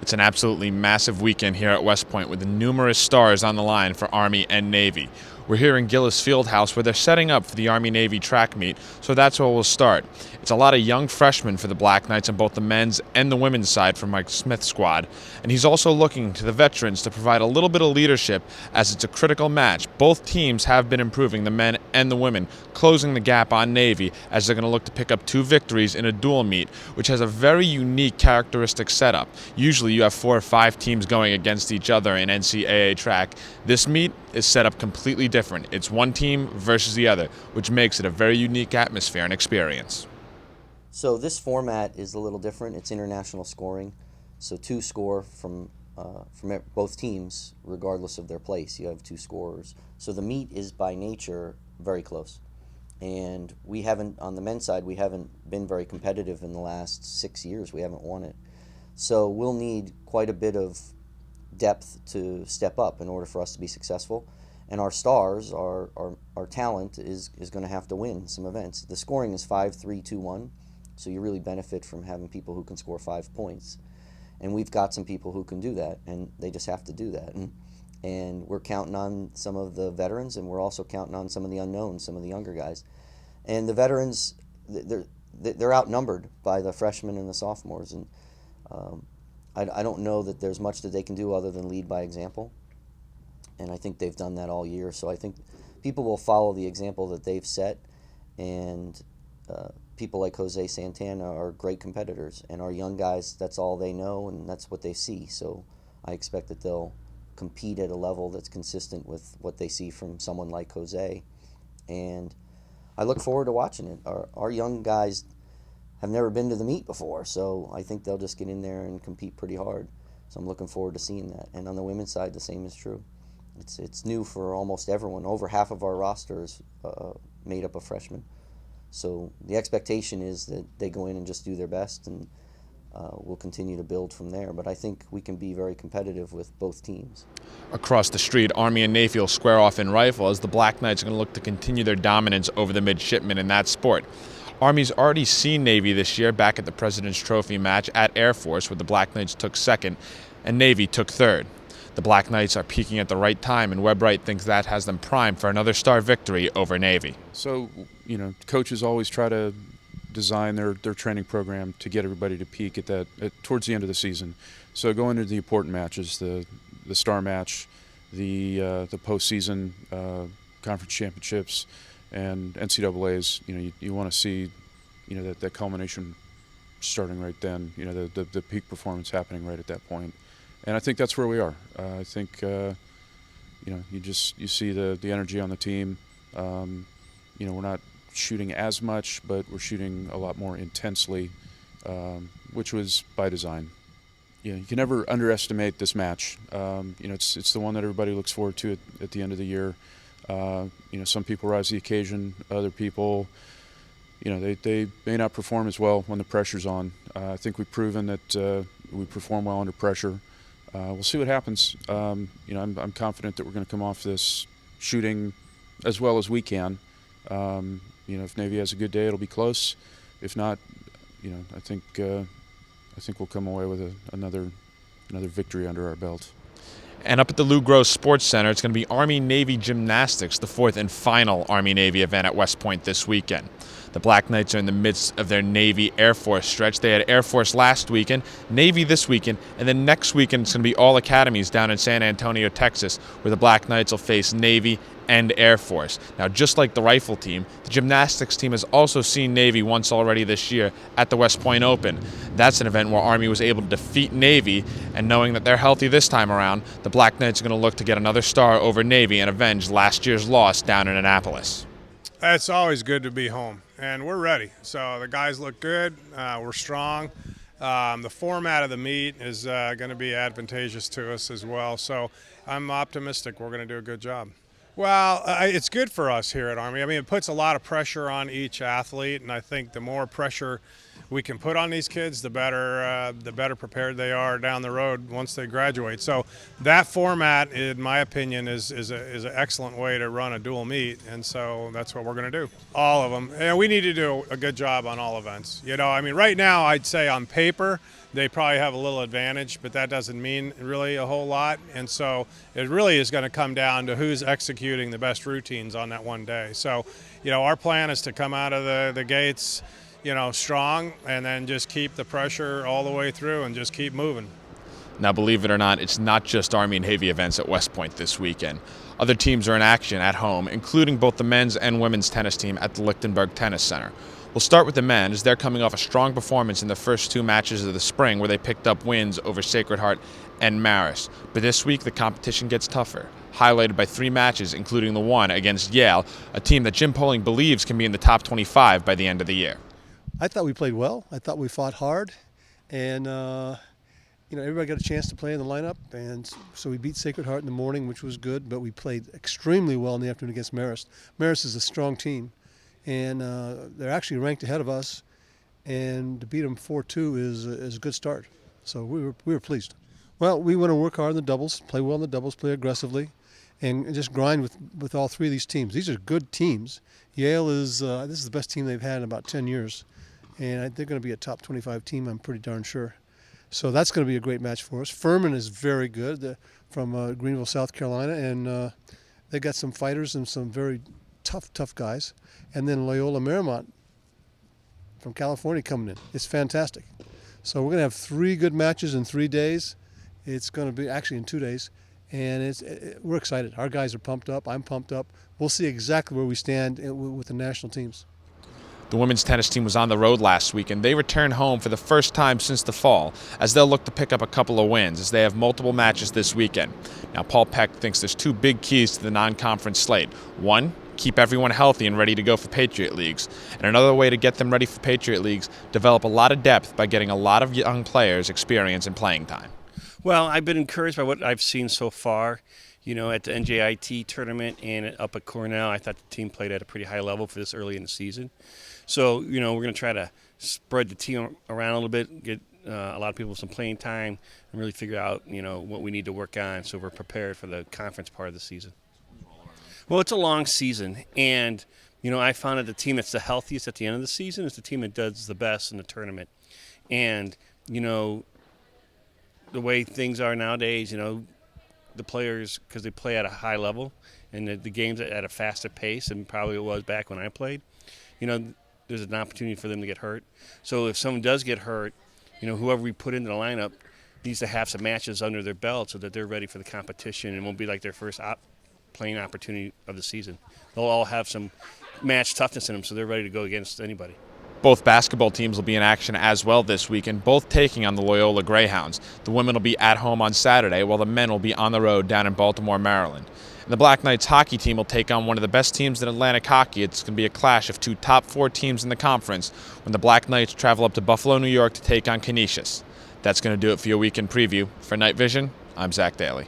It's an absolutely massive weekend here at West Point with numerous stars on the line for Army and Navy. We're here in Gillis Fieldhouse where they're setting up for the Army-Navy track meet, so that's where we'll start. It's a lot of young freshmen for the Black Knights on both the men's and the women's side for Mike Smith's squad, and he's also looking to the veterans to provide a little bit of leadership as it's a critical match. Both teams have been improving, the men and the women, closing the gap on Navy as they're going to look to pick up 2 victories in a dual meet, which has a very unique characteristic setup. Usually you have 4 or 5 teams going against each other in NCAA track. This meet is set up completely different. It's one team versus the other, which makes it a very unique atmosphere and experience. So this format is a little different. It's international scoring. So 2 score from both teams, regardless of their place. You have 2 scorers. So the meet is by nature very close. And we haven't, on the men's side, we haven't been very competitive in the last 6 years. We haven't won it. So we'll need quite a bit of depth to step up in order for us to be successful. And our stars, our talent is going to have to win some events. The scoring is 5-3-2-1, so you really benefit from having people who can score 5 points. And we've got some people who can do that, and they just have to do that. And we're counting on some of the veterans, and we're also counting on some of the unknowns, some of the younger guys. And the veterans, they're outnumbered by the freshmen and the sophomores. And I don't know that there's much that they can do other than lead by example. And I think they've done that all year. So I think people will follow the example that they've set. And people like Jose Santana are great competitors. And our young guys, that's all they know and that's what they see. So I expect that they'll compete at a level that's consistent with what they see from someone like Jose. And I look forward to watching it. Our young guys have never been to the meet before, so I think they'll just get in there and compete pretty hard. So I'm looking forward to seeing that. And on the women's side, the same is true. It's new for almost everyone. Over half of our roster is made up of freshmen. So the expectation is that they go in and just do their best, and we'll continue to build from there. But I think we can be very competitive with both teams. Across the street, Army and Navy will square off in rifle as the Black Knights are going to look to continue their dominance over the midshipmen in that sport. Army's already seen Navy this year back at the President's Trophy match at Air Force, where the Black Knights took second and Navy took third. The Black Knights are peaking at the right time, and Webb Wright thinks that has them primed for another star victory over Navy. So, coaches always try to design their training program to get everybody to peak towards the end of the season. So going into the important matches, the star match, the postseason conference championships, and NCAAs, you want to see, that culmination starting right then, the peak performance happening right at that point. And I think that's where we are. I think, you see the energy on the team. We're not shooting as much, but we're shooting a lot more intensely, which was by design. You can never underestimate this match. It's the one that everybody looks forward to at the end of the year. Some people rise to the occasion. Other people, they may not perform as well when the pressure's on. I think we've proven that we perform well under pressure. We'll see what happens. I'm confident that we're going to come off this shooting as well as we can. If Navy has a good day, it'll be close. If not, I think we'll come away with another victory under our belt. And up at the Lou Gross Sports Center, it's going to be Army-Navy Gymnastics, the 4th and final Army-Navy event at West Point this weekend. The Black Knights are in the midst of their Navy-Air Force stretch. They had Air Force last weekend, Navy this weekend, and then next weekend it's going to be all academies down in San Antonio, Texas, where the Black Knights will face Navy and Air Force. Now, just like the rifle team, the gymnastics team has also seen Navy once already this year at the West Point Open. That's an event where Army was able to defeat Navy, and knowing that they're healthy this time around, the Black Knights are going to look to get another star over Navy and avenge last year's loss down in Annapolis. It's always good to be home, and we're ready. So the guys look good. We're strong. The format of the meet is going to be advantageous to us as well. So I'm optimistic we're going to do a good job. Well, it's good for us here at Army. I mean, it puts a lot of pressure on each athlete, and I think the more pressure we can put on these kids, the better prepared they are down the road once they graduate. So that format, in my opinion, is an excellent way to run a dual meet, and so that's what we're going to do. All of them, and we need to do a good job on all events. I mean, right now I'd say on paper they probably have a little advantage, but that doesn't mean really a whole lot. And so it really is going to come down to who's executing the best routines on that one day. So, our plan is to come out of the gates, strong, and then just keep the pressure all the way through and just keep moving. Now, believe it or not, it's not just Army and Navy events at West Point this weekend. Other teams are in action at home, including both the men's and women's tennis team at the Lichtenberg Tennis Center. We'll start with the men, as they're coming off a strong performance in the first 2 matches of the spring, where they picked up wins over Sacred Heart and Marist. But this week, the competition gets tougher, highlighted by 3 matches, including the one against Yale, a team that Jim Poling believes can be in the top 25 by the end of the year. I thought we played well. I thought we fought hard, and everybody got a chance to play in the lineup, and so we beat Sacred Heart in the morning, which was good, but we played extremely well in the afternoon against Marist. Marist is a strong team, and they're actually ranked ahead of us, and to beat them 4-2 is a good start. So we were pleased. Well, we want to work hard in the doubles, play well in the doubles, play aggressively, and just grind with all 3 of these teams. These are good teams. Yale is this is the best team they've had in about 10 years, and they're going to be a top 25 team, I'm pretty darn sure. So that's going to be a great match for us. Furman is very good from Greenville, South Carolina, and they got some fighters and some very tough guys. And then Loyola Marymount from California coming in. It's fantastic. So we're going to have 3 good matches in 3 days. It's going to be actually in 2 days, and we're excited. Our guys are pumped up. I'm pumped up. We'll see exactly where we stand with the national teams. The women's tennis team was on the road last week, and they returned home for the first time since the fall, as they'll look to pick up a couple of wins, as they have multiple matches this weekend. Now, Paul Peck thinks there's 2 big keys to the non-conference slate. 1, keep everyone healthy and ready to go for Patriot Leagues. And another way to get them ready for Patriot Leagues, develop a lot of depth by getting a lot of young players experience and playing time. Well, I've been encouraged by what I've seen so far. At the NJIT tournament and up at Cornell, I thought the team played at a pretty high level for this early in the season. So, we're going to try to spread the team around a little bit, get a lot of people some playing time, and really figure out, what we need to work on so we're prepared for the conference part of the season. Well, it's a long season, and, I found that the team that's the healthiest at the end of the season is the team that does the best in the tournament. And, the way things are nowadays, the players, because they play at a high level and the game's at a faster pace than probably it was back when I played, there's an opportunity for them to get hurt. So if someone does get hurt, whoever we put into the lineup needs to have some matches under their belt so that they're ready for the competition and won't be like their first playing opportunity of the season. They'll all have some match toughness in them, so they're ready to go against anybody. Both basketball teams will be in action as well this weekend, both taking on the Loyola Greyhounds. The women will be at home on Saturday, while the men will be on the road down in Baltimore, Maryland. And the Black Knights hockey team will take on one of the best teams in Atlantic hockey. It's going to be a clash of 2 top 4 teams in the conference when the Black Knights travel up to Buffalo, New York to take on Canisius. That's going to do it for your weekend preview. For Night Vision, I'm Zach Daly.